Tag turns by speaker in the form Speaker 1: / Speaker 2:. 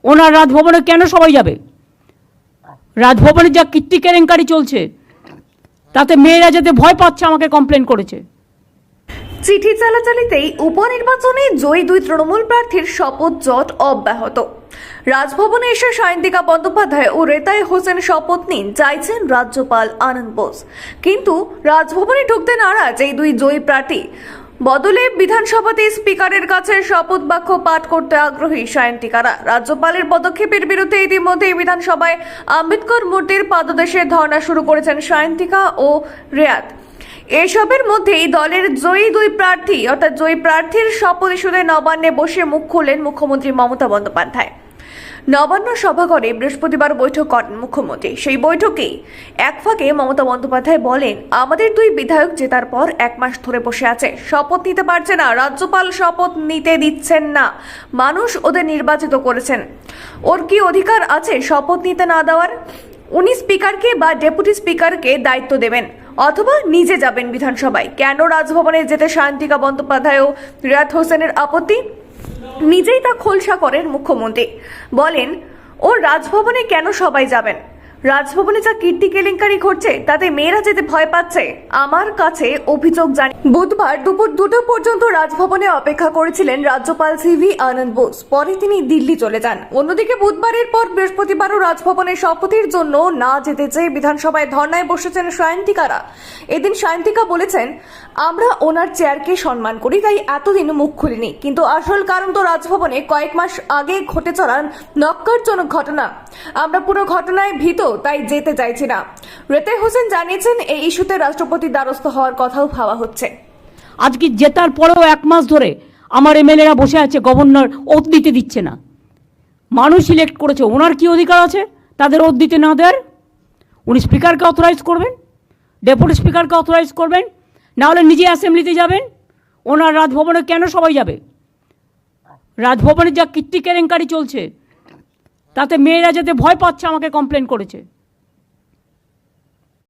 Speaker 1: ওনার রাজভবনে কেন সবাই যাবে? রাজভবনে যা কীর্তি কেলেঙ্কারি চলছে তাতে মেয়েরা যেতে ভয় পাচ্ছে আমাকে কমপ্লেন করেছে।
Speaker 2: চিঠি চালাচালিতেই উপনির্বাচনে জয়ী দুই তৃণমূল প্রার্থীর শপথ জট অব্যাহত। রাজভবনে এসে সায়ন্তিকা বন্দ্যোপাধ্যায় ও রেতায় হোসেন শপথ নিন চাইছেন রাজ্যপাল আনন্দ বোস, কিন্তু রাজভবনে ঢুকতে নারাজ এই দুই জয়ী প্রার্থী। বদলে বিধানসভাতে স্পিকারের কাছে শপথ বাক্য পাঠ করতে আগ্রহী সায়ন্তিকারা। রাজ্যপালের পদক্ষেপের বিরুদ্ধে ইতিমধ্যেই বিধানসভায় আম্বেদকর মূর্তির পাদদেশে ধর্ণা শুরু করেছেন সায়ন্তিকা ও রেয়াত। এসবের মধ্যেই দলের জয়ী দুই প্রার্থী অর্থাৎ জয়ী প্রার্থীর শপথ ইস্যুতে নবান্নে বসে মুখ খুললেন মুখ্যমন্ত্রী মমতা বন্দ্যোপাধ্যায়। নবান্ন সভাঘরে বৃহস্পতিবার বৈঠক করেন মুখ্যমন্ত্রী। সেই বৈঠকেই এক ফাঁকে মমতা বন্দ্যোপাধ্যায় বলেন, আমাদের দুই বিধায়ক জেতার পর 1 মাস ধরে বসে আছে, শপথ নিতে পারছে না, রাজ্যপাল শপথ নিতে দিচ্ছেন না, মানুষ ওদের নির্বাচিত করেছেন, ওর কি অধিকার আছে শপথ নিতে না দেওয়ার? উনি স্পিকারকে বা ডেপুটি স্পিকারকে দায়িত্ব দেবেন অথবা নিজে যাবেন বিধানসভায়। কেন রাজভবনে যেতে সায়ন্তিকা বন্দ্যোপাধ্যায় ও রেয়াত হোসেনের আপত্তি? নিজেই তা খোলসা করেন মুখ্যমন্ত্রী। বলেন, ও রাজভবনে কেন সবাই যাবেন? রাজভবনে যা কীর্তি কেলেঙ্কারি ঘটছে তাতে মেয়েরা যেতে ভয় পাচ্ছে। আমার কাছে অভিযোগ জানি। বুধবার দুপুর 2টা পর্যন্ত রাজভবনে অপেক্ষা করেছিলেন রাজ্যপাল সিভি আনন্দ বোস, পরে তিনি দিল্লি চলে যান। অন্যদিকে বুধবারের পর বৃহস্পতিবারও রাজভবনে শপথের জন্য না যেতে চেয়ে বিধানসভায় ধর্নায় বসেছেন সায়ন্তিকারা। এদিন সায়ন্তিকা বলেছেন, আমরা ওনার চেয়ারকে সম্মান করি, তাই এতদিন মুখ খুলিনি, কিন্তু আসল কারণ তো রাজভবনে কয়েক মাস আগে ঘটে চলা নক্কারজনক ঘটনা। আমরা পুরো ঘটনায় ভীত, তাই যেতে চাইছি না। রেতায় হোসেন জানিয়েছেন, এই ইস্যুতে রাষ্ট্রপতির দ্বারস্থ হওয়ার কথাও ভাবা হচ্ছে।
Speaker 1: আজকে জেতার পরেও 1 মাস ধরে আমার এমএলএরা বসে আছে, গভর্নর ওথ দিতে দিচ্ছে না। মানুষ সিলেক্ট করেছে, ওনার কি অধিকার আছে তাদের ওথ দিতে না দেওয়ার? উনি স্পিকারকে অথরাইজ করবেন, ডেপুটি স্পিকারকে অথরাইজ করবেন, না হলে নিজে অ্যাসেম্বলিতে যাবেন। ওনার রাজভবনে কেন সবাই যাবে? রাজভবনে যা কীর্তি কেলেঙ্কারি চলছে তাতে মেয়েরা যেতে ভয় পাচ্ছে আমাকে কমপ্লেন করেছে।